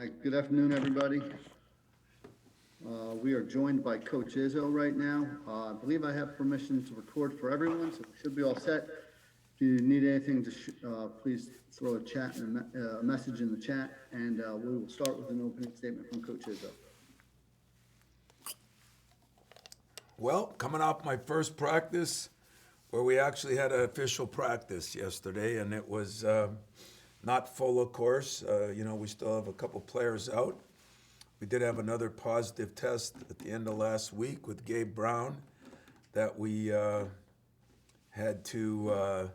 Hi, good afternoon, everybody. We are joined by Coach Izzo right now. I believe I have permission to record for everyone, so we should be all set. If you need anything, just please throw a message in the chat, and we will start with an opening statement from Coach Izzo. Well, coming off my first practice, where we actually had an official practice yesterday, and it was not full, of course. We still have a couple players out. We did have another positive test at the end of last week with Gabe Brown that we had to,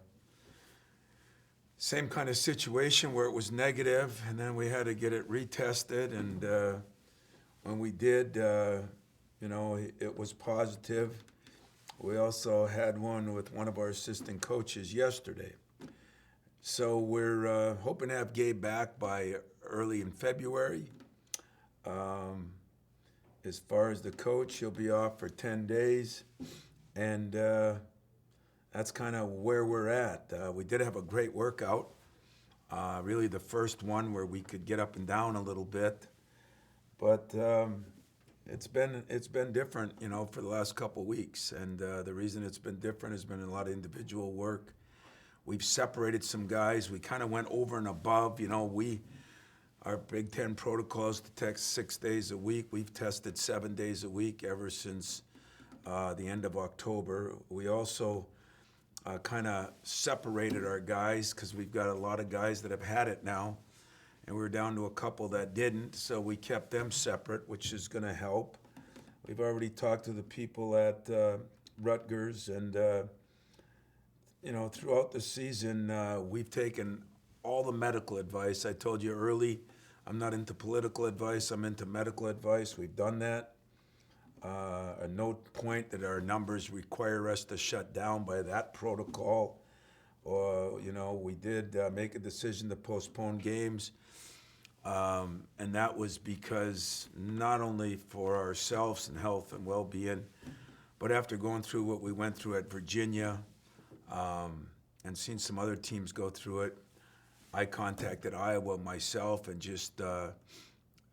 same kind of situation where it was negative, and then we had to get it retested, and when we did, it was positive. We also had one with one of our assistant coaches yesterday. So we're hoping to have Gabe back by early in February. As far as the coach, he'll be off for 10 days. And that's kind of where we're at. We did have a great workout. Really the first one where we could get up and down a little bit. But it's been different, for the last couple weeks. And the reason it's been different has been a lot of individual work. We've separated some guys. We kind of went over and above. Our Big Ten protocol is to test 6 days a week. We've tested 7 days a week ever since the end of October. We also kind of separated our guys because we've got a lot of guys that have had it now, and we're down to a couple that didn't, so we kept them separate, which is going to help. We've already talked to the people at Rutgers, and throughout the season, we've taken all the medical advice. I told you early, I'm not into political advice, I'm into medical advice. We've done that. At no point that our numbers require us to shut down by that protocol. We did make a decision to postpone games. And that was because not only for ourselves and health and well-being, but after going through what we went through at Virginia, and seen some other teams go through it, I contacted Iowa myself and just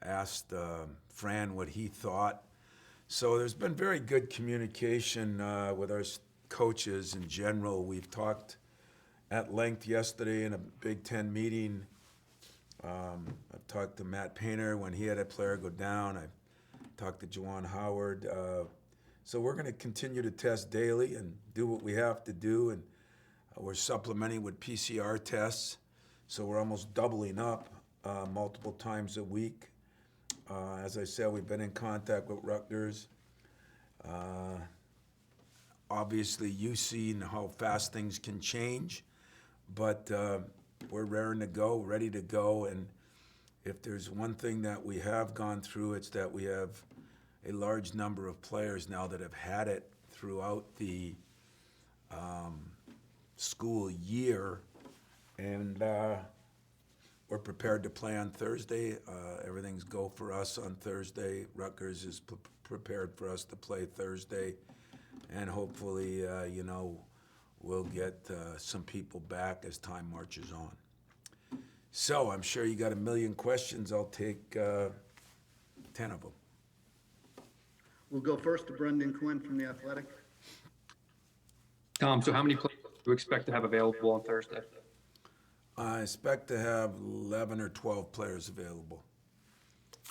asked Fran what he thought. So there's been very good communication with our coaches in general. We've talked at length yesterday in a Big Ten meeting. I've talked to Matt Painter when he had a player go down. I've talked to Juwan Howard. So we're going to continue to test daily and do what we have to do. And we're supplementing with PCR tests. So we're almost doubling up multiple times a week. As I said, we've been in contact with Rutgers. Obviously, you've seen how fast things can change, but we're raring to go, ready to go. And if there's one thing that we have gone through, it's that we have a large number of players now that have had it throughout the school year. And we're prepared to play on Thursday. Everything's go for us on Thursday. Rutgers is prepared for us to play Thursday. And hopefully, we'll get some people back as time marches on. So I'm sure you got a million questions. I'll take 10 of them. We'll go first to Brendan Quinn from The Athletic. Tom, so how many players do you expect to have available on Thursday? I expect to have 11 or 12 players available.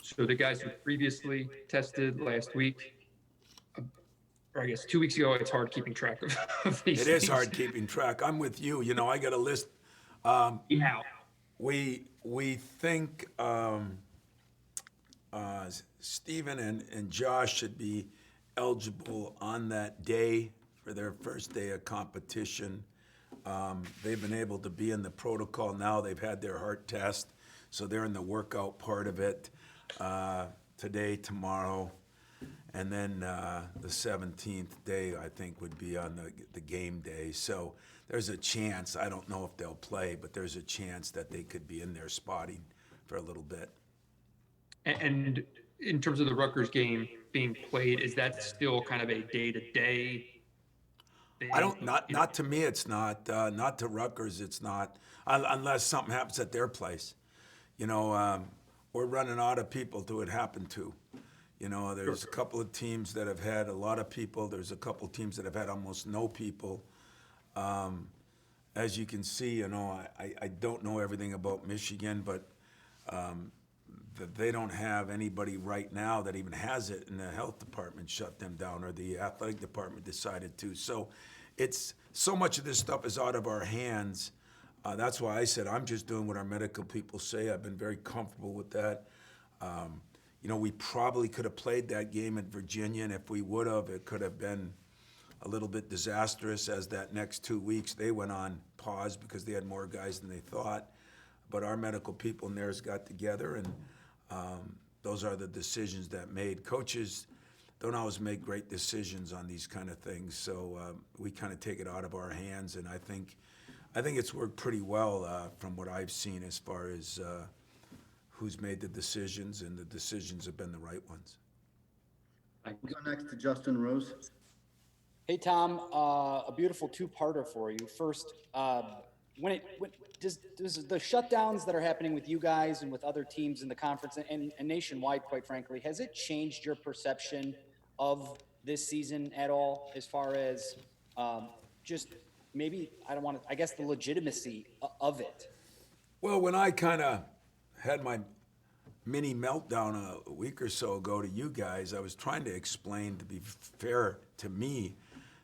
So the guys who previously tested last week, or I guess 2 weeks ago, it's hard keeping track of these It things. is hard keeping track. I'm with you. I got a list. Yeah. We think Stephen and Josh should be eligible on that day for their first day of competition. They've been able to be in the protocol now. They've had their heart test, so they're in the workout part of it today, tomorrow, and then the 17th day, I think, would be on the game day. So there's a chance, I don't know if they'll play, but there's a chance that they could be in there spotting for a little bit. And in terms of the Rutgers game being played, is that still kind of a day-to-day thing? I don't, not to me, it's not. Not to Rutgers, it's not, unless something happens at their place. we're running out of people to it happen to. You know, there's a couple of teams that have had a lot of people. There's a couple of teams that have had almost no people. As you can see, you know, I don't know everything about Michigan, but they don't have anybody right now that even has it, and the health department shut them down, or the athletic department decided to. So it's so much of this stuff is out of our hands. That's why I said I'm just doing what our medical people say. I've been very comfortable with that. You know, we probably could have played that game at Virginia, and if we would have, it could have been a little bit disastrous, as that next 2 weeks they went on pause because they had more guys than they thought. But our medical people and theirs got together, and those are the decisions that made. Coaches don't always make great decisions on these kind of things, so we kind of take it out of our hands, and I think it's worked pretty well from what I've seen as far as who's made the decisions, and the decisions have been the right ones. We'll go next to Justin Rose. Hey, Tom, a beautiful two-parter for you. First, does the shutdowns that are happening with you guys and with other teams in the conference and nationwide, quite frankly, has it changed your perception of this season at all, as far as just maybe, I guess the legitimacy of it? Well, when I kind of had my mini meltdown a week or so ago to you guys, I was trying to explain, to be fair to me,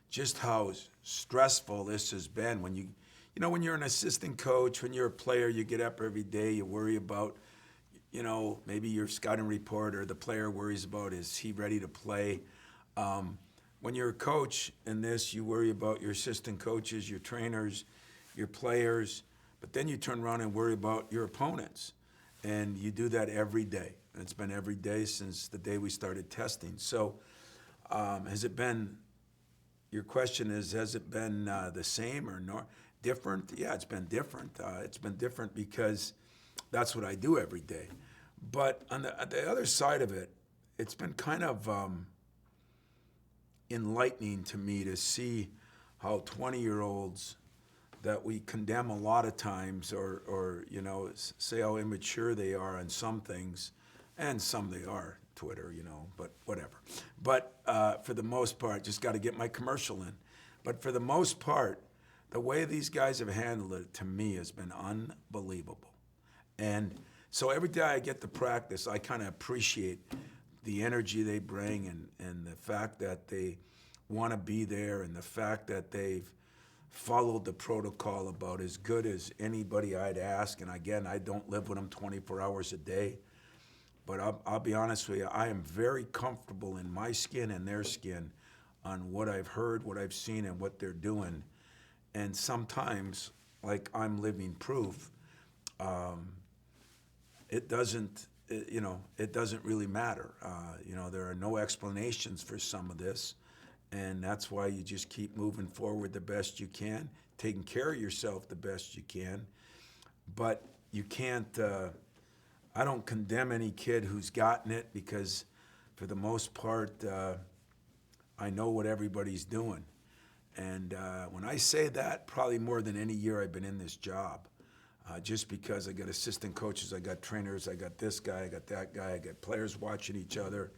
just how stressful this has been. When when you're an assistant coach, when you're a player, you get up every day, you worry about, maybe your scouting report, or the player worries about, is he ready to play? When you're a coach in this, you worry about your assistant coaches, your trainers, your players, but then you turn around and worry about your opponents. And you do that every day. And it's been every day since the day we started testing. So your question is, has it been the same or different? Yeah, it's been different. It's been different because that's what I do every day. But on the other side of it, it's been kind of enlightening to me to see how 20-year-olds that we condemn a lot of times, or say how immature they are on some things, and some they are, Twitter, but whatever. But for the most part, just got to get my commercial in. But for the most part, the way these guys have handled it, to me, has been unbelievable. And so every day I get to practice, I kind of appreciate the energy they bring, and the fact that they want to be there, and the fact that they've followed the protocol about as good as anybody I'd ask. And again, I don't live with them 24 hours a day. But I'll be honest with you, I am very comfortable in my skin and their skin on what I've heard, what I've seen, and what they're doing. And sometimes, like I'm living proof, it doesn't really matter. There are no explanations for some of this. And that's why you just keep moving forward the best you can, taking care of yourself the best you can. But you can't, I don't condemn any kid who's gotten it, because for the most part, I know what everybody's doing. And when I say that, probably more than any year I've been in this job, just because I got assistant coaches, I got trainers, I got this guy, I got that guy, I got players watching each other.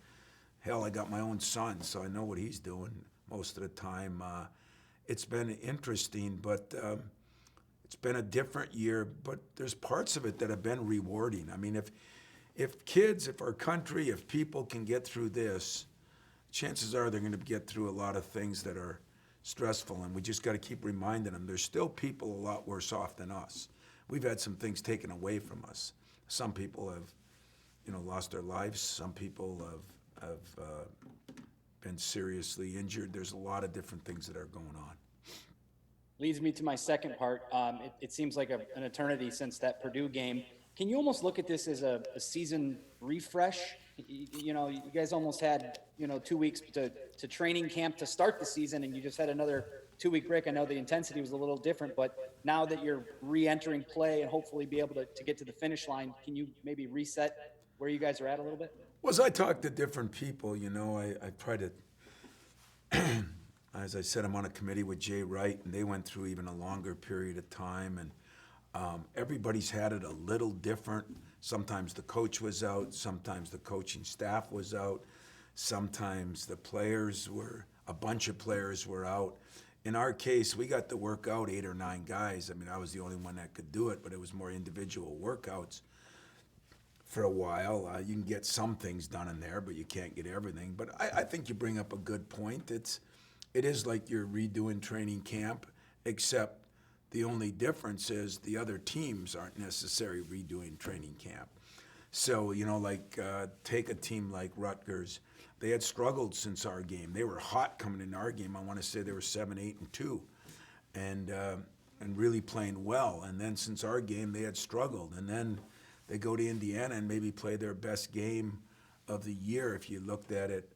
Hell, I got my own son, so I know what he's doing most of the time. It's been interesting, but it's been a different year. But there's parts of it that have been rewarding. I mean, if our country, if people can get through this, chances are they're going to get through a lot of things that are stressful, and we just got to keep reminding them there's still people a lot worse off than us. We've had some things taken away from us. Some people have, lost their lives. Some people have been seriously injured. There's a lot of different things that are going on. Leads me to my second part. It seems like an eternity since that Purdue game. Can you almost look at this as a season refresh? You guys almost had 2 weeks to training camp to start the season, and you just had another 2-week break. I know the intensity was a little different, but now that you're re-entering play and hopefully be able to get to the finish line, can you maybe reset where you guys are at a little bit? Well, as I talk to different people, I try to, as I said, I'm on a committee with Jay Wright, and they went through even a longer period of time, and everybody's had it a little different. Sometimes the coach was out, sometimes the coaching staff was out, sometimes a bunch of players were out. In our case, we got to work out 8 or 9 guys. I mean, I was the only one that could do it, but it was more individual workouts for a while. You can get some things done in there, but you can't get everything. But I think you bring up a good point. It is like you're redoing training camp, except the only difference is the other teams aren't necessarily redoing training camp. So, take a team like Rutgers. They had struggled since our game. They were hot coming in our game. I want to say they were 7-8-2, and really playing well. And then since our game, they had struggled. And then they go to Indiana and maybe play their best game of the year. If you looked at it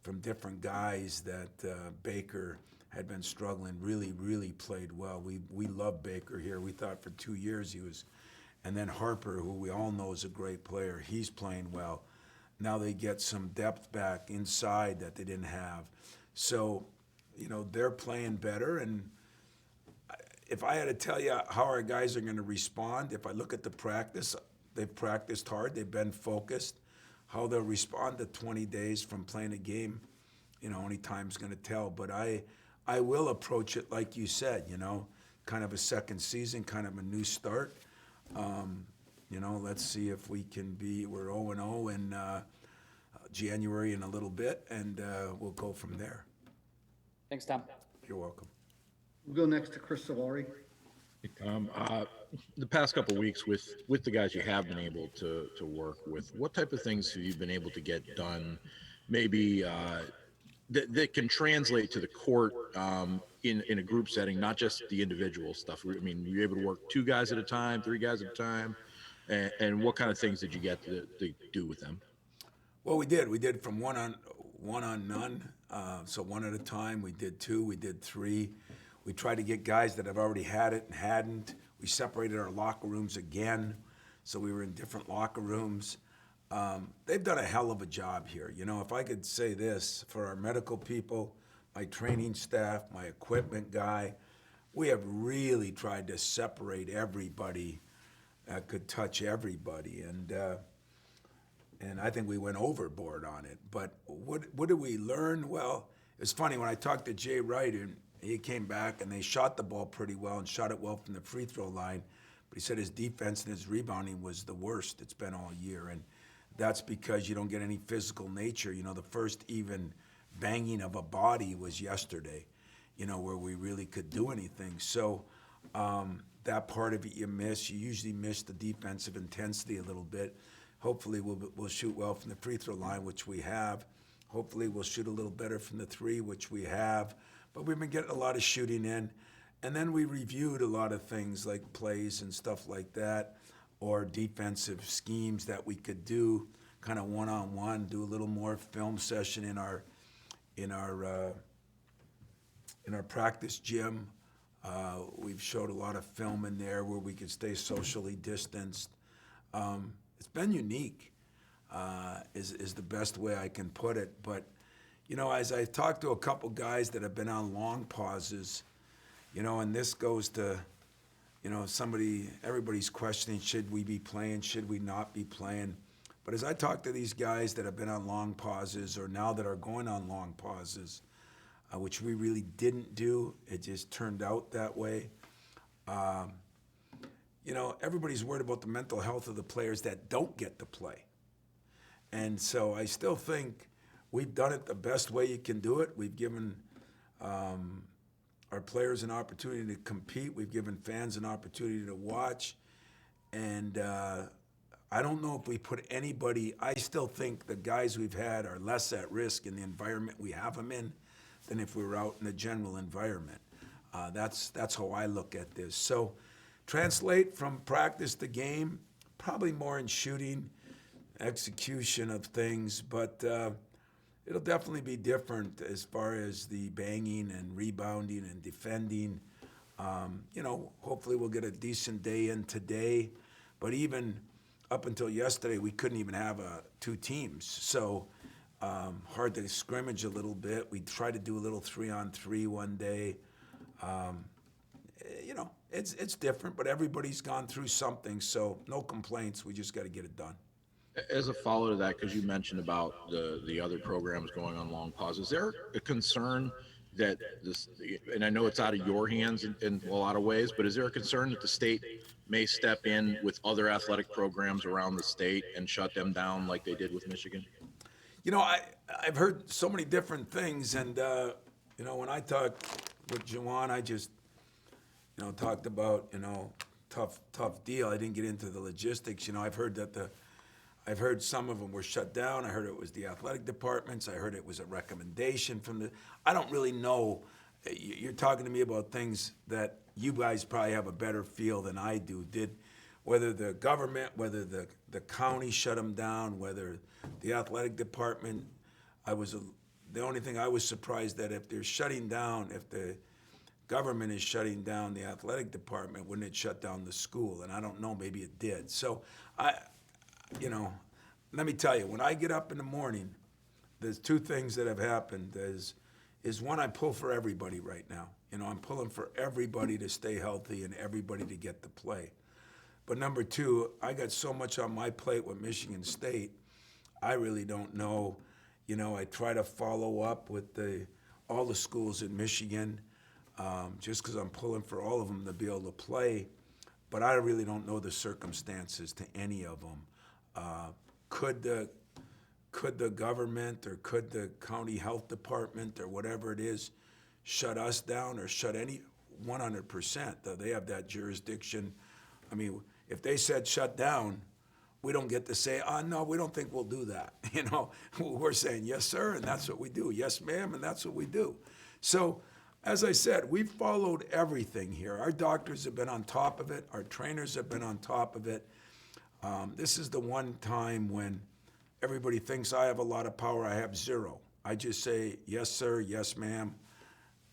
from different guys, that Baker had been struggling, really played well. We love Baker here. We thought for 2 years he was. And then Harper, who we all know is a great player, he's playing well. Now they get some depth back inside that they didn't have. So, they're playing better. And if I had to tell you how our guys are going to respond, if I look at the practice, they've practiced hard, they've been focused. How they'll respond to 20 days from playing a game, only time's going to tell. But I will approach it like you said, kind of a second season, kind of a new start. Let's see if we can we're 0-0 in January in a little bit, and we'll go from there. Thanks, Tom. You're welcome. We'll go next to Chris Solari. Hey, Tom, the past couple of weeks with the guys you have been able to work with, what type of things have you been able to get done, maybe that can translate to the court in a group setting, not just the individual stuff? I mean, were you able to work 2 guys at a time, 3 guys at a time? And what kind of things did you get to do with them? Well, we did from one on none. So 1 at a time. We did 2. We did 3. We tried to get guys that have already had it and hadn't. We separated our locker rooms again, so we were in different locker rooms. They've done a hell of a job here. If I could say this, for our medical people, my training staff, my equipment guy, we have really tried to separate everybody that could touch everybody. And I think we went overboard on it. But what did we learn? Well, it's funny, when I talked to Jay Wright, and he came back and they shot the ball pretty well and shot it well from the free throw line. But he said his defense and his rebounding was the worst it's been all year. And that's because you don't get any physical nature. The first even banging of a body was yesterday, where we really could do anything. So that part of it you miss. You usually miss the defensive intensity a little bit. Hopefully we'll shoot well from the free throw line, which we have. Hopefully we'll shoot a little better from the 3, which we have. But we've been getting a lot of shooting in. And then we reviewed a lot of things like plays and stuff like that, or defensive schemes that we could do kind of one-on-one, do a little more film session in our practice gym. We've showed a lot of film in there where we could stay socially distanced. It's been unique, is the best way I can put it. But, as I talked to a couple guys that have been on long pauses, and this goes to, everybody's questioning, should we be playing, should we not be playing? But as I talk to these guys that have been on long pauses, or now that are going on long pauses, which we really didn't do, it just turned out that way. Everybody's worried about the mental health of the players that don't get to play. And so I still think we've done it the best way you can do it. We've given our players an opportunity to compete. We've given fans an opportunity to watch. And I don't know if we put anybody, I still think the guys we've had are less at risk in the environment we have them in than if we were out in the general environment. That's how I look at this. So translate from practice to game, probably more in shooting, execution of things, but it'll definitely be different as far as the banging and rebounding and defending. Hopefully we'll get a decent day in today, but even up until yesterday, we couldn't even have 2 teams. So hard to scrimmage a little bit. We tried to do a little 3-on-3 one day. it's different, but everybody's gone through something, so no complaints. We just got to get it done. As a follow to that, because you mentioned about the other programs going on long pause, is there a concern that this, and I know it's out of your hands in a lot of ways, but is there a concern that the state may step in with other athletic programs around the state and shut them down like they did with Michigan? You know, I've heard so many different things, and you know, when I talked with Juwan, I just, you know, talked about, you know, tough deal. I didn't get into the logistics. You know, I've heard some of them were shut down. I heard it was the athletic departments. I heard it was a recommendation from the. I don't really know. You're talking to me about things that you guys probably have a better feel than I do. Whether the government, whether the county shut them down, whether the athletic department. The only thing I was surprised that if they're shutting down, if the government is shutting down the athletic department, wouldn't it shut down the school? And I don't know, maybe it did. So you know, let me tell you, when I get up in the morning, there's two things that have happened. Is one, I pull for everybody right now. You know, I'm pulling for everybody to stay healthy and everybody to get to play. But number two, I got so much on my plate with Michigan State, I really don't know. You know, I try to follow up with all the schools in Michigan, just because I'm pulling for all of them to be able to play. But I really don't know the circumstances to any of them. Could the government or could the county health department or whatever it is shut us down or shut any 100%? They have that jurisdiction. I mean, if they said shut down, we don't get to say, no, we don't think we'll do that. You know, we're saying yes, sir, and that's what we do. Yes, ma'am, and that's what we do. So, as I said, we've followed everything here. Our doctors have been on top of it. Our trainers have been on top of it. This is the one time when everybody thinks I have a lot of power. I have zero. I just say, yes, sir, yes, ma'am,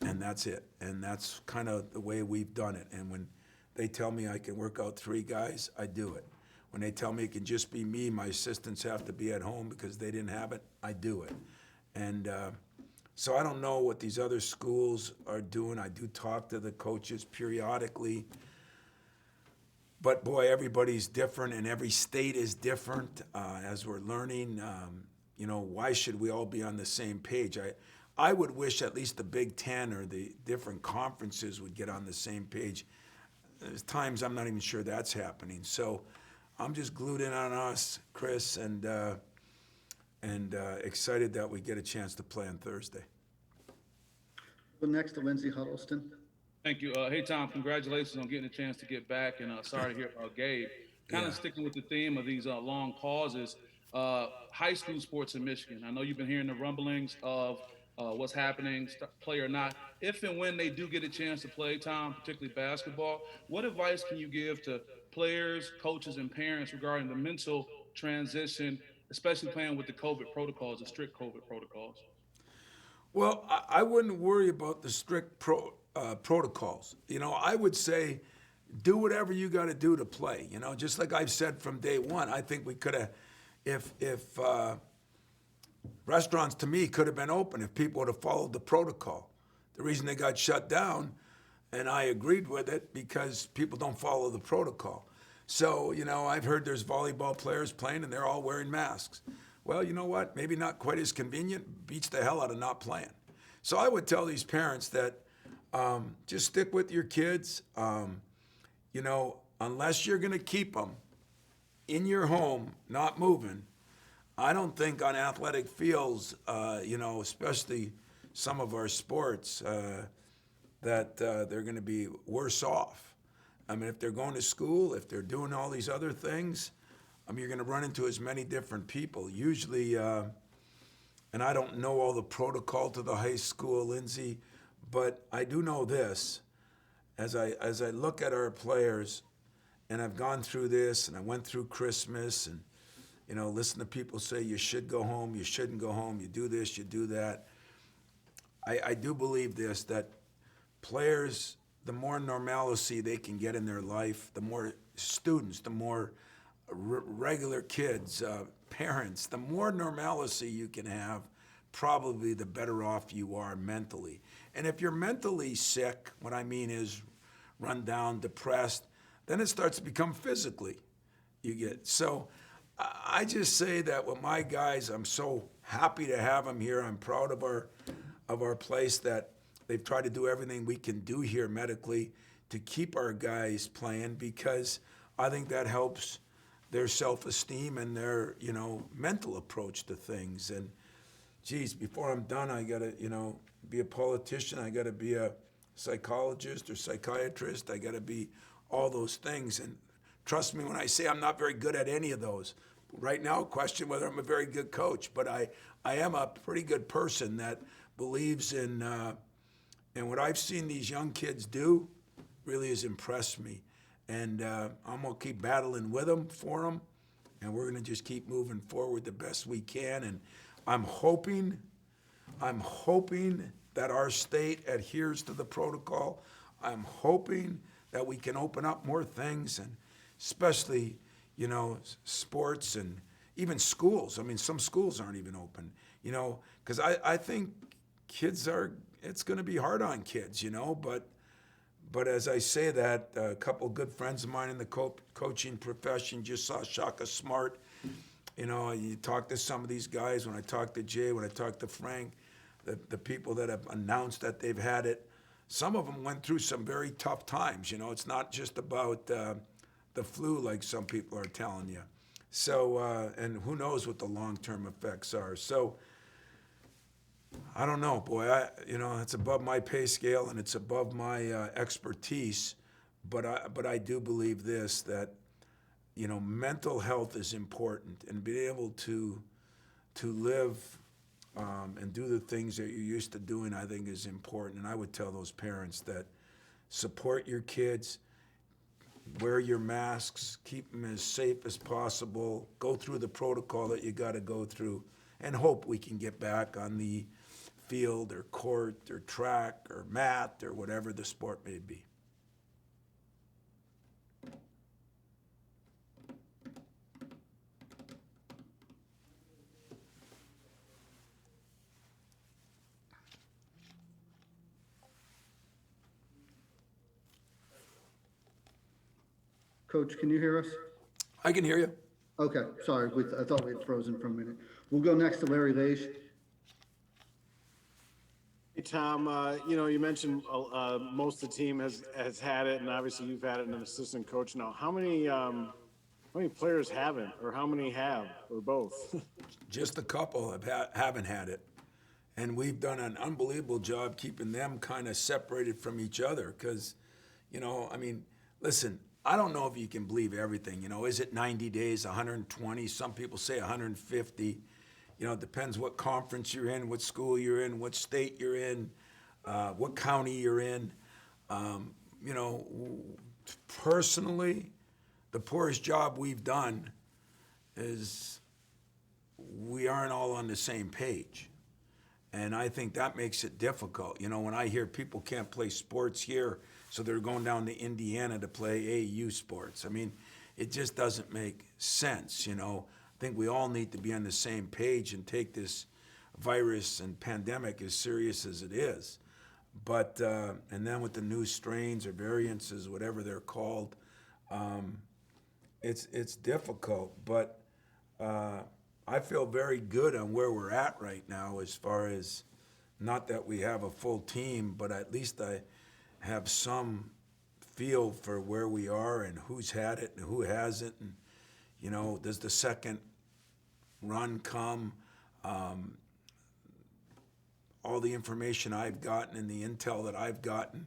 and that's it. And that's kind of the way we've done it. And when they tell me I can work out 3 guys, I do it. When they tell me it can just be me, my assistants have to be at home because they didn't have it, I do it. And so I don't know what these other schools are doing. I do talk to the coaches periodically. But boy, everybody's different and every state is different. As we're learning, you know, why should we all be on the same page? I would wish at least the Big Ten or the different conferences would get on the same page. There's times I'm not even sure that's happening. So I'm just glued in on us, Chris, and excited that we get a chance to play on Thursday. Well, next to Lindsey Huddleston. Thank you. Hey, Tom, congratulations on getting a chance to get back, and sorry to hear about Gabe. Kind of sticking with the theme of these long pauses, high school sports in Michigan. I know you've been hearing the rumblings of what's happening, play or not. If and when they do get a chance to play, Tom, particularly basketball, what advice can you give to players, coaches, and parents regarding the mental transition, especially playing with the COVID protocols, the strict COVID protocols? Well, I wouldn't worry about the strict protocols. You know, I would say do whatever you got to do to play. You know, just like I've said from day one, I think we could have, if restaurants to me could have been open if people would have followed the protocol. The reason they got shut down, and I agreed with it, because people don't follow the protocol. So, you know, I've heard there's volleyball players playing and they're all wearing masks. Well, you know what? Maybe not quite as convenient, beats the hell out of not playing. So I would tell these parents that just stick with your kids. You know, unless you're going to keep them in your home, not moving, I don't think on athletic fields, you know, especially some of our sports, that they're going to be worse off. I mean, if they're going to school, if they're doing all these other things, I mean, you're going to run into as many different people. Usually, and I don't know all the protocol to the high school, Lindsay, but I do know this. As I look at our players, and I've gone through this, and I went through Christmas, and you know, listen to people say you should go home, you shouldn't go home, you do this, you do that. I do believe this, that players, the more normalcy they can get in their life, the more students, the more regular kids, parents, the more normalcy you can have, probably the better off you are mentally. And if you're mentally sick, what I mean is run down, depressed. Then it starts to become physically. You get so. I just say that with my guys, I'm so happy to have them here. I'm proud of our place that they've tried to do everything we can do here medically to keep our guys playing, because I think that helps their self-esteem and their, mental approach to things. And geez, before I'm done, I gotta, be a politician. I gotta be a psychologist or psychiatrist. I gotta be all those things. And trust me when I say I'm not very good at any of those. Right now, question whether I'm a very good coach, but I am a pretty good person that believes in what I've seen these young kids do really has impressed me. And I'm going to keep battling with them, for them, and we're going to just keep moving forward the best we can. And I'm hoping that our state adheres to the protocol. I'm hoping that we can open up more things, and especially, sports and even schools. I mean, some schools aren't even open, because I think it's going to be hard on kids, but as I say that, a couple of good friends of mine in the coaching profession just saw Shaka Smart. You talk to some of these guys, when I talk to Jay, when I talk to Frank, the people that have announced that they've had it, some of them went through some very tough times. It's not just about the flu like some people are telling you. So, and who knows what the long-term effects are. So, I don't know, boy. It's above my pay scale and it's above my expertise. But I do believe this, that mental health is important, and being able to live and do the things that you're used to doing, I think, is important. And I would tell those parents that support your kids, wear your masks, keep them as safe as possible, go through the protocol that you got to go through, and hope we can get back on the field or court or track or mat or whatever the sport may be. Coach, can you hear us? I can hear you. Okay, sorry, I thought we had frozen for a minute. We'll go next to Larry Leish. Hey, Tom, you mentioned most of the team has had it, and obviously you've had it and an assistant coach now. How many players haven't, or how many have, or both? Just a couple haven't had it. And we've done an unbelievable job keeping them kind of separated from each other because, listen, I don't know if you can believe everything. Is it 90 days, 120? Some people say 150. It depends what conference you're in, what school you're in, what state you're in, what county you're in. Personally, the poorest job we've done is we aren't all on the same page. And I think that makes it difficult. When I hear people can't play sports here, so they're going down to Indiana to play AAU sports. It just doesn't make sense, I think we all need to be on the same page and take this virus and pandemic as serious as it is. But, and then with the new strains or variances, whatever they're called, it's difficult. But I feel very good on where we're at right now as far as, not that we have a full team, but at least I have some feel for where we are and who's had it and who hasn't. And, does the second run come? All the information I've gotten and the intel that I've gotten,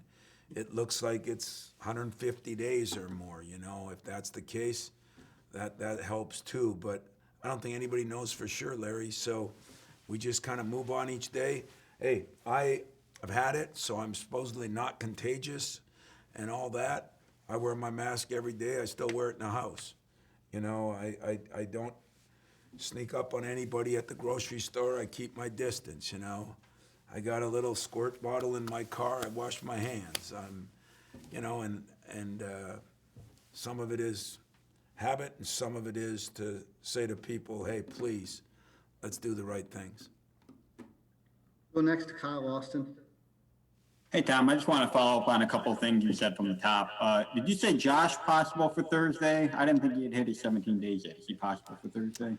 it looks like it's 150 days or more. If that's the case, that helps too. But I don't think anybody knows for sure, Larry. So we just kind of move on each day. Hey, I've had it, so I'm supposedly not contagious and all that. I wear my mask every day. I still wear it in the house. I don't sneak up on anybody at the grocery store. I keep my distance, I got a little squirt bottle in my car. I wash my hands. And some of it is habit, and some of it is to say to people, hey, please, let's do the right things. Go next to Kyle Austin. Hey, Tom, I just want to follow up on a couple of things you said from the top. Did you say Josh possible for Thursday? I didn't think he had hit his 17 days yet. Is he possible for Thursday?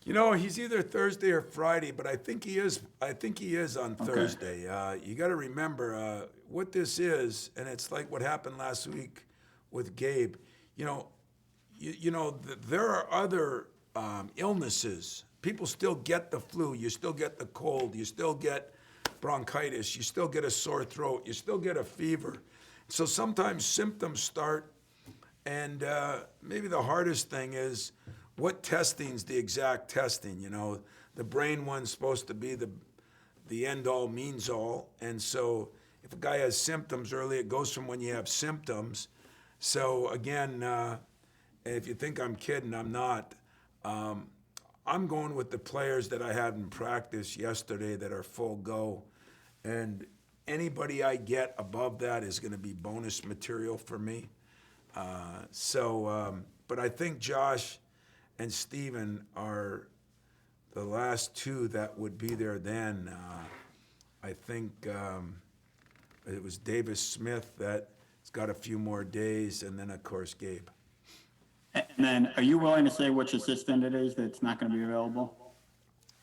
You know, he's either Thursday or Friday, but I think he is. I think he is on Okay. Thursday. You got to remember what this is, and it's like what happened last week with Gabe. You know, there are other illnesses. People still get the flu. You still get the cold. You still get bronchitis. You still get a sore throat. You still get a fever. So sometimes symptoms start, and maybe the hardest thing is what testing's the exact testing. You know, the brain one's supposed to be the end all means all, and so if a guy has symptoms early, it goes from when you have symptoms. So again, if you think I'm kidding, I'm not. I'm going with the players that I had in practice yesterday that are full go, and anybody I get above that is going to be bonus material for me. But I think Josh and Steven are the last two that would be there then. I think it was Davis Smith that's got a few more days, and then, of course, Gabe. And then, are you willing to say which assistant it is that's not going to be available?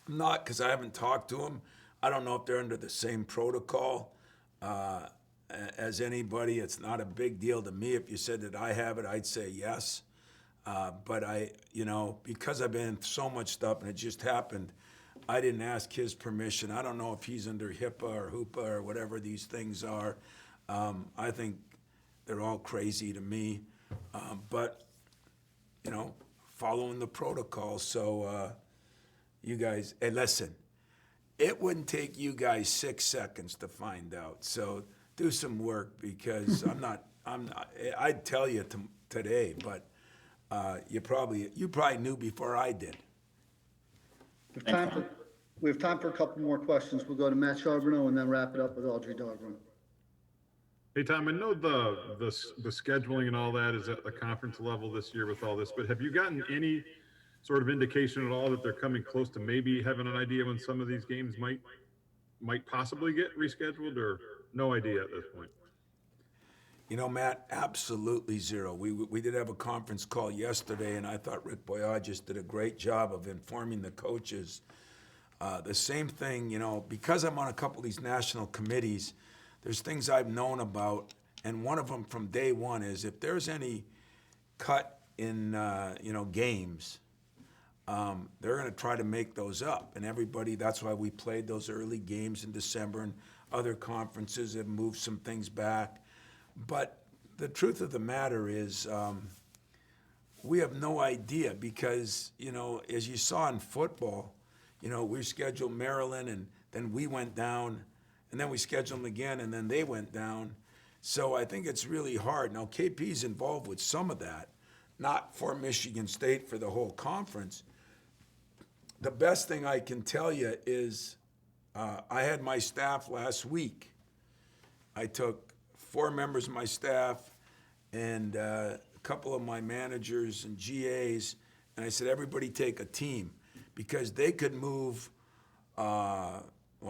I'm not, because I haven't talked to them. I don't know if they're under the same protocol as anybody. It's not a big deal to me. If you said that I have it, I'd say yes. But because I've been in so much stuff and it just happened, I didn't ask his permission. I don't know if he's under HIPAA or HOOPA or whatever these things are. I think they're all crazy to me. But following the protocol. So you guys, hey, listen, it wouldn't take you guys 6 seconds to find out. So do some work, because I'd tell you today, but you probably knew before I did. We have time for a couple more questions. We'll go to Matt Charbonneau and then wrap it up with Audrey Dogron. Hey, Tom, I know the scheduling and all that is at the conference level this year with all this, but have you gotten any sort of indication at all that they're coming close to maybe having an idea when some of these games might possibly get rescheduled, or no idea at this point? Matt, absolutely zero. We did have a conference call yesterday, and I thought Rick Boyard just did a great job of informing the coaches. The same thing, because I'm on a couple of these national committees, there's things I've known about, and one of them from day one is if there's any cut in, games, they're going to try to make those up. And that's why we played those early games in December, and other conferences have moved some things back. But the truth of the matter is we have no idea because, as you saw in football, we scheduled Maryland, and then we went down, and then we scheduled them again, and then they went down. So I think it's really hard. Now, KP's involved with some of that, not for Michigan State, for the whole conference. The best thing I can tell you is I had my staff last week. I took 4 members of my staff and a couple of my managers and GAs, and I said, everybody take a team, because they could move,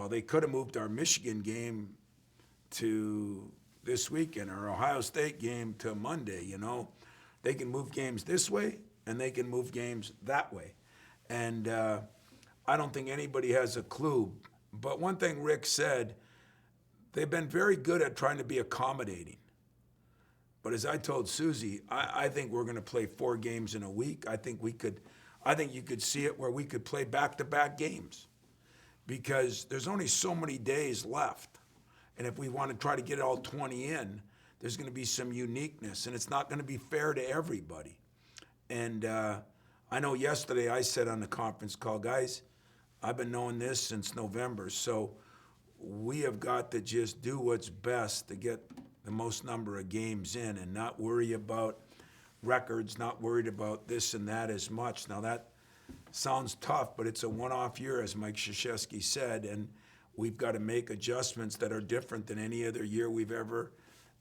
they could have moved our Michigan game to this weekend, or Ohio State game to Monday, They can move games this way, and they can move games that way. And I don't think anybody has a clue. But one thing Rick said, they've been very good at trying to be accommodating. But as I told Susie, I think we're going to play 4 games in a week. I think you could see it where we could play back-to-back games, because there's only so many days left. And if we want to try to get all 20 in, there's going to be some uniqueness, and it's not going to be fair to everybody. And I know yesterday I said on the conference call, guys, I've been knowing this since November, so we have got to just do what's best to get the most number of games in and not worry about records, not worried about this and that as much. Now that sounds tough, but it's a one-off year, as Mike Krzyzewski said, and we've got to make adjustments that are different than any other year we've ever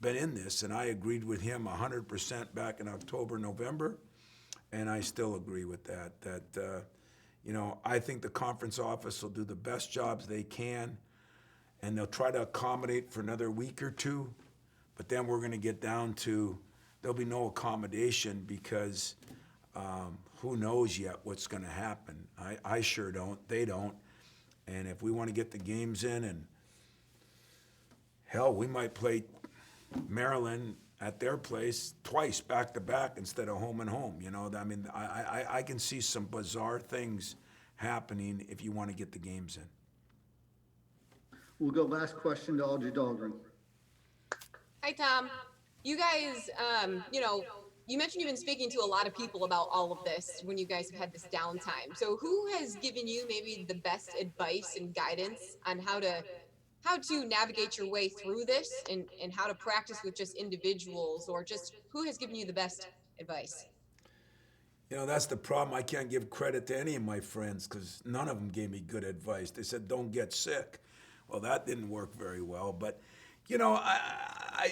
been in this. And I agreed with him 100% back in October, November, and I still agree with that. I think the conference office will do the best jobs they can. and they'll try to accommodate for another week or two, but then we're going to get down to there'll be no accommodation because who knows yet what's going to happen. I sure don't. They don't. And if we want to get the games in, and hell, we might play Maryland at their place twice back to back instead of home and home. You know, I mean, I can see some bizarre things happening if you want to get the games in. We'll go last question to Audrey Dahlgren. Hi, Tom. You guys, you mentioned you've been speaking to a lot of people about all of this when you guys have had this downtime. So who has given you maybe the best advice and guidance on how to navigate your way through this and how to practice with just individuals, or just who has given you the best advice? You know, that's the problem. I can't give credit to any of my friends because none of them gave me good advice. They said, don't get sick. Well, that didn't work very well. But, you know,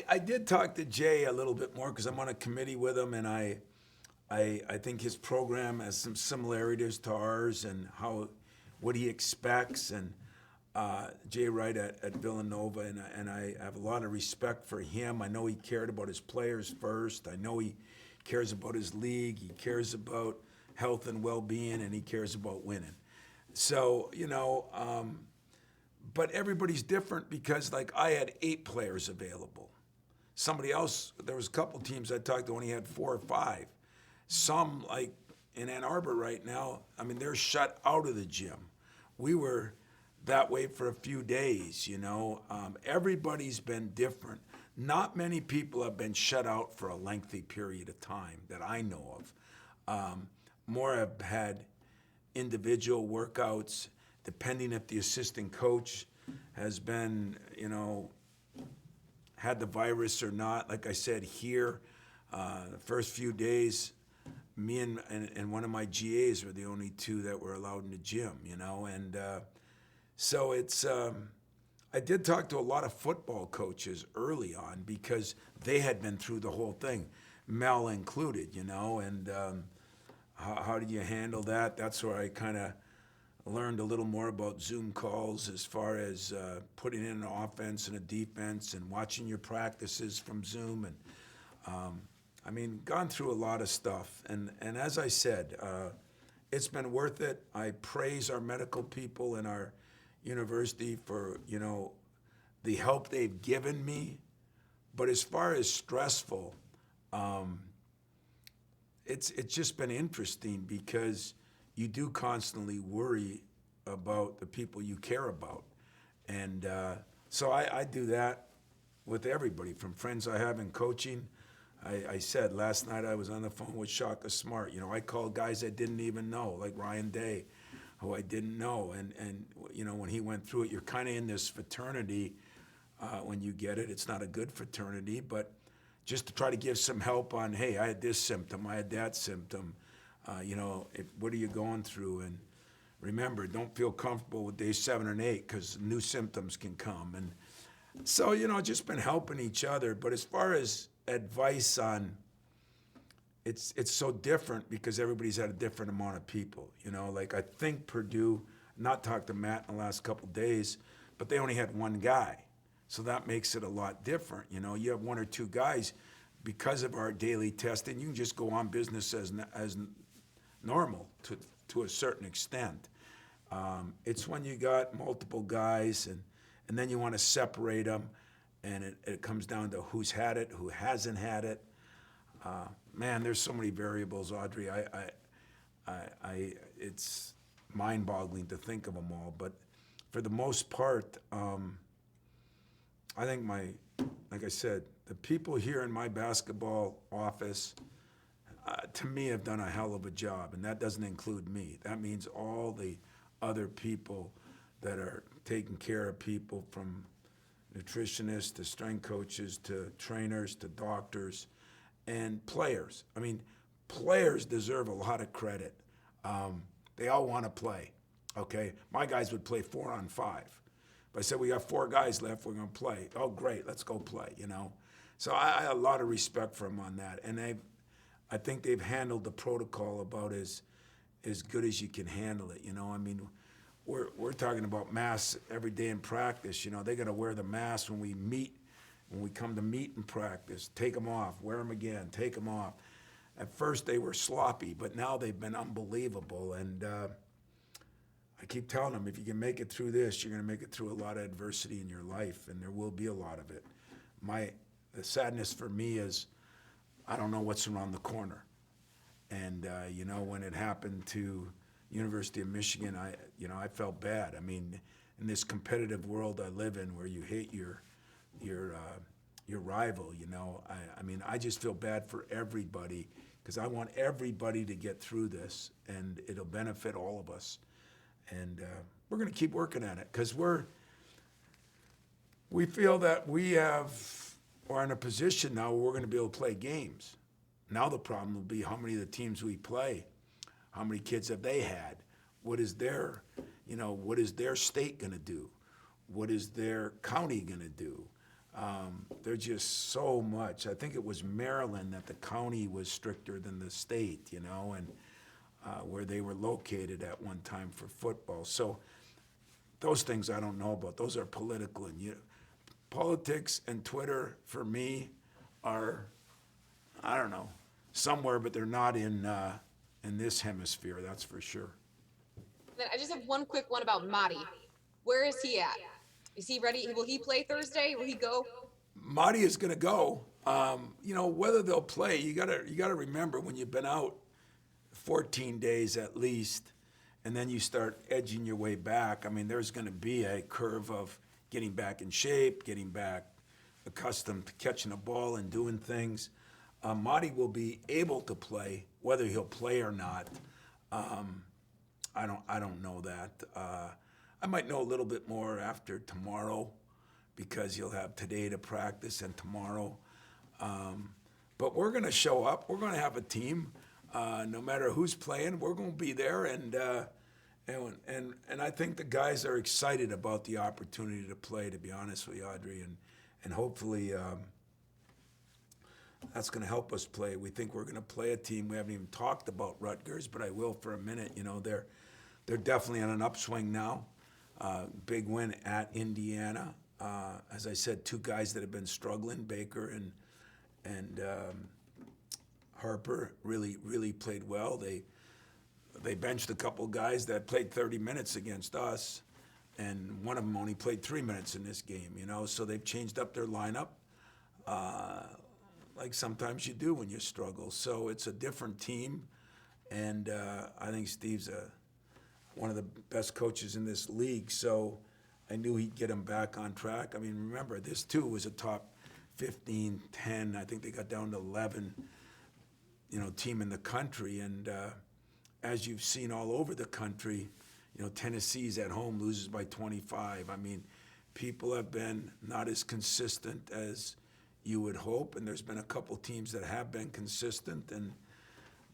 I did talk to Jay a little bit more because I'm on a committee with him, and I think his program has some similarities to ours and what he expects. And Jay Wright at Villanova, and I have a lot of respect for him. I know he cared about his players first. I know he cares about his league. He cares about health and well-being, and he cares about winning. So, you know, but everybody's different because, like, I had 8 players available. Somebody else, there was a couple teams I talked to only had 4 or 5. Some, like in Ann Arbor right now, I mean, they're shut out of the gym. We were that way for a few days, you know. Everybody's been different. Not many people have been shut out for a lengthy period of time that I know of. More have had individual workouts, depending if the assistant coach has been, you know, had the virus or not. Like I said, here, the first few days, me and one of my GAs were the only 2 that were allowed in the gym, you know. And so it's, I did talk to a lot of football coaches early on because they had been through the whole thing, Mel included, you know. And how do you handle that? That's where I kind of learned a little more about Zoom calls as far as putting in an offense and a defense and watching your practices from Zoom. And I mean, gone through a lot of stuff. And as I said, it's been worth it. I praise our medical people and our university for, you know, the help they've given me. But as far as stressful, it's just been interesting because you do constantly worry about the people you care about. And so I do that with everybody, from friends I have in coaching. I said last night I was on the phone with Shaka Smart. You know, I called guys I didn't even know, like Ryan Day, who I didn't know. And you know, when he went through it, you're kind of in this fraternity when you get it. It's not a good fraternity, but just to try to give some help on, hey, I had this symptom, I had that symptom. You know, what are you going through? And remember, don't feel comfortable with day 7 and 8 because new symptoms can come. And so, you know, just been helping each other. But as far as advice on, it's so different because everybody's had a different amount of people. You know, like I think Purdue, not talked to Matt in the last couple of days, but they only had 1 guy. So that makes it a lot different. You know, you have 1 or 2 guys. Because of our daily testing, you can just go on business as normal to a certain extent. It's when you got multiple guys and then you want to separate them, and it comes down to who's had it, who hasn't had it. Man, there's so many variables, Audrey. It's mind-boggling to think of them all. But for the most part, I think like I said, the people here in my basketball office, to me, have done a hell of a job, and that doesn't include me. That means all the other people that are taking care of people, from nutritionists to strength coaches to trainers to doctors and players. I mean, players deserve a lot of credit. They all want to play, okay? My guys would play 4 on 5. But I said, we got 4 guys left, we're going to play. Oh, great, let's go play, you know? So I have a lot of respect for them on that. And I think they've handled the protocol about as good as you can handle it, you know? I mean, we're talking about masks every day in practice. You know, they got to wear the mask when we meet, when we come to meet in practice. Take them off, wear them again, take them off. At first they were sloppy, but now they've been unbelievable. And I keep telling them, if you can make it through this, you're going to make it through a lot of adversity in your life, and there will be a lot of it. The sadness for me is I don't know what's around the corner. And you know, when it happened to University of Michigan, I felt bad. I mean, in this competitive world I live in, where you hate your rival, you know, I mean, I just feel bad for everybody, because I want everybody to get through this, and it'll benefit all of us. And we're going to keep working at it, because we feel that we're in a position now where we're going to be able to play games. Now the problem will be how many of the teams we play, how many kids have they had? What is their state going to do? What is their county going to do? There's just so much. I think it was Maryland that the county was stricter than the state, you know, and where they were located at one time for football. So those things I don't know about. Those are political. And politics and Twitter, for me, are, I don't know, somewhere, but they're not in this hemisphere, that's for sure. Then I just have one quick one about Madi. Where is he at? Is he ready? Will he play Thursday? Will he go? Marty is going to go. You know, whether they'll play, you gotta remember, when you've been out 14 days at least, and then you start edging your way back. I mean, there's going to be a curve of getting back in shape, getting back accustomed to catching a ball and doing things. Marty will be able to play. Whether he'll play or not, I don't know that. I might know a little bit more after tomorrow, because you'll have today to practice and tomorrow. But we're going to show up. We're going to have a team. No matter who's playing, we're going to be there. And I think the guys are excited about the opportunity to play, to be honest with you, Audrey. And hopefully that's going to help us play. We think we're going to play a team. We haven't even talked about Rutgers, but I will for a minute. You know, they're definitely on an upswing now. Big win at Indiana. As I said, two guys that have been struggling, Baker and Harper, really played well. They benched a couple guys that played 30 minutes against us, and one of them only played 3 minutes in this game, you know, so they've changed up their lineup, like sometimes you do when you struggle. So it's a different team, and I think Steve's one of the best coaches in this league, so I knew he'd get them back on track. I mean, remember, this too was a top 15, 10, I think they got down to 11, you know, team in the country. And as you've seen all over the country, you know, Tennessee's at home, loses by 25. I mean, people have been not as consistent as you would hope, and there's been a couple teams that have been consistent,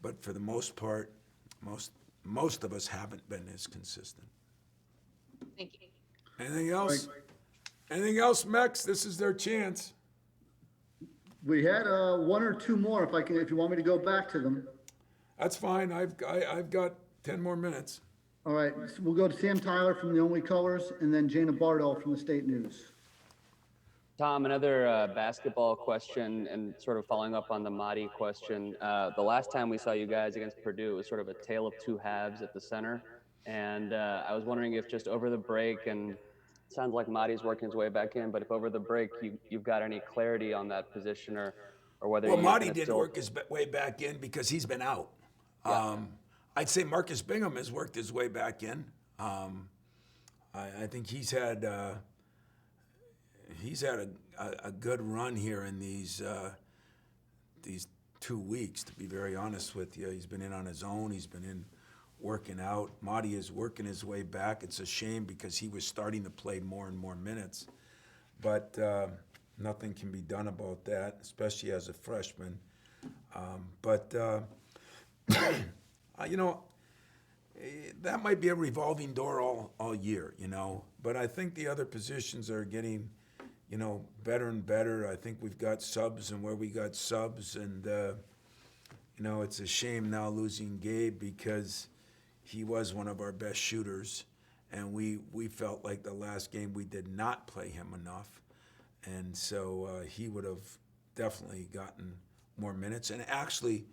but for the most part, most of us haven't been as consistent. Thank you. Anything else? Anything else, Mex? This is their chance. We had one or two more, if you want me to go back to them. That's fine. I've got 10 more minutes. All right, so we'll go to Sam Tyler from the Only Colors, and then Jana Bardell from the State News. Tom, another basketball question, and sort of following up on the Madi question. The last time we saw you guys against Purdue, it was sort of a tale of two halves at the center. And I was wondering if just over the break, and it sounds like Madi's working his way back in, but if over the break you've got any clarity on that position, or whether Well, Madi didn't work his way back in because he's been out. Yeah. I'd say Marcus Bingham has worked his way back in. I think he's had a good run here in these 2 weeks, to be very honest with you. He's been in on his own. He's been in working out. Madi is working his way back. It's a shame because he was starting to play more and more minutes. But nothing can be done about that, especially as a freshman. You know, that might be a revolving door all year, you know. But I think the other positions are getting, you know, better and better. I think we've got subs and where we got subs. And, you know, it's a shame now losing Gabe because he was one of our best shooters. and we felt like the last game we did not play him enough, and so he would have definitely gotten more minutes, and actually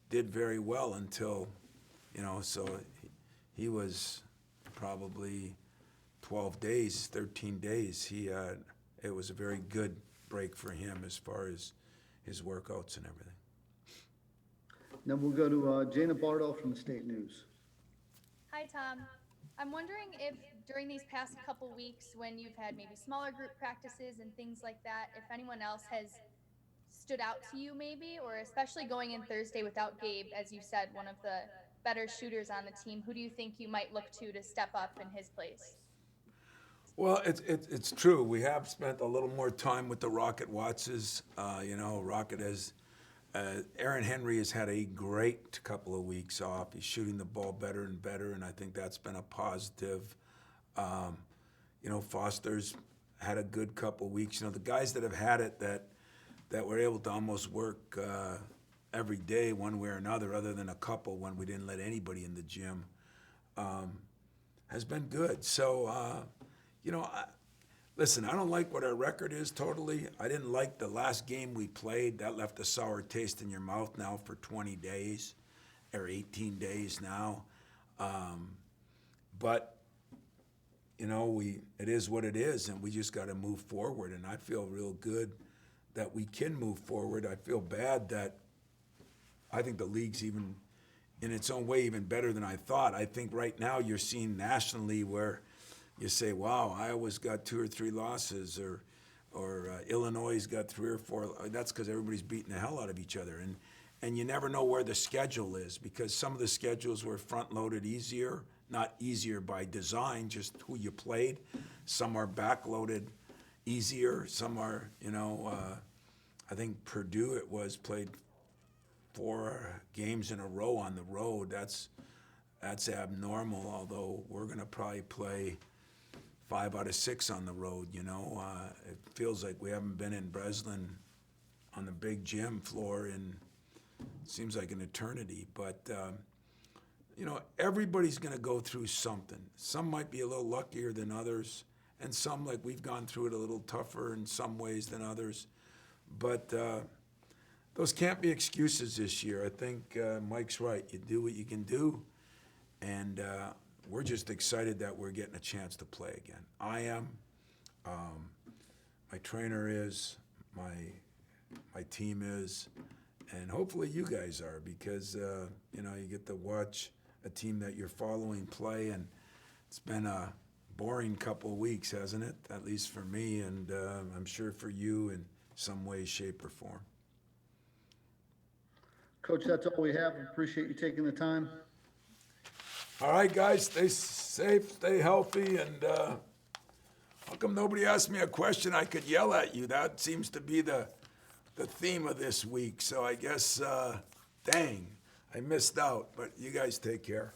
did very well until, so he was probably 12 days, 13 days. It was a very good break for him as far as his workouts and everything. Then we'll go to Jana Bardo from the State News. Hi, Tom. I'm wondering if during these past couple weeks, when you've had maybe smaller group practices and things like that, if anyone else has stood out to you maybe, or especially going in Thursday without Gabe, as you said, one of the better shooters on the team, who do you think you might look to step up in his place? Well, it's true. We have spent a little more time with the Rocket Wattses. Rocket has, Aaron Henry has had a great couple of weeks off. He's shooting the ball better and better, and I think that's been a positive. Foster's had a good couple of weeks. The guys that have had it that were able to almost work every day one way or another, other than a couple when we didn't let anybody in the gym, has been good. So, listen, I don't like what our record is totally. I didn't like the last game we played. That left a sour taste in your mouth now for 20 days or 18 days now. But, it is what it is, and we just got to move forward. And I feel real good that we can move forward. I feel bad that I think the league's even, in its own way, even better than I thought. I think right now you're seeing nationally where you say, wow, Iowa's got 2 or 3 losses, or Illinois' got 3 or 4. That's because everybody's beating the hell out of each other. And you never know where the schedule is, because some of the schedules were front-loaded easier, not easier by design, just who you played. Some are back-loaded easier. Some are, I think Purdue, it was played 4 games in a row on the road. That's abnormal, although we're going to probably play 5 out of 6 on the road, It feels like we haven't been in Breslin on the big gym floor in, seems like an eternity. But, everybody's going to go through something. Some might be a little luckier than others, and some, like we've gone through it a little tougher in some ways than others. But those can't be excuses this year. I think Mike's right. You do what you can do, and we're just excited that we're getting a chance to play again. I am. My trainer is. My team is. And hopefully you guys are, because, you get to watch a team that you're following play, and it's been a boring couple of weeks, hasn't it? At least for me, and I'm sure for you in some way, shape, or form. Coach, that's all we have. Appreciate you taking the time. All right, guys, stay safe, stay healthy, and how come nobody asked me a question I could yell at you? That seems to be the theme of this week, so I guess, dang, I missed out, but you guys take care.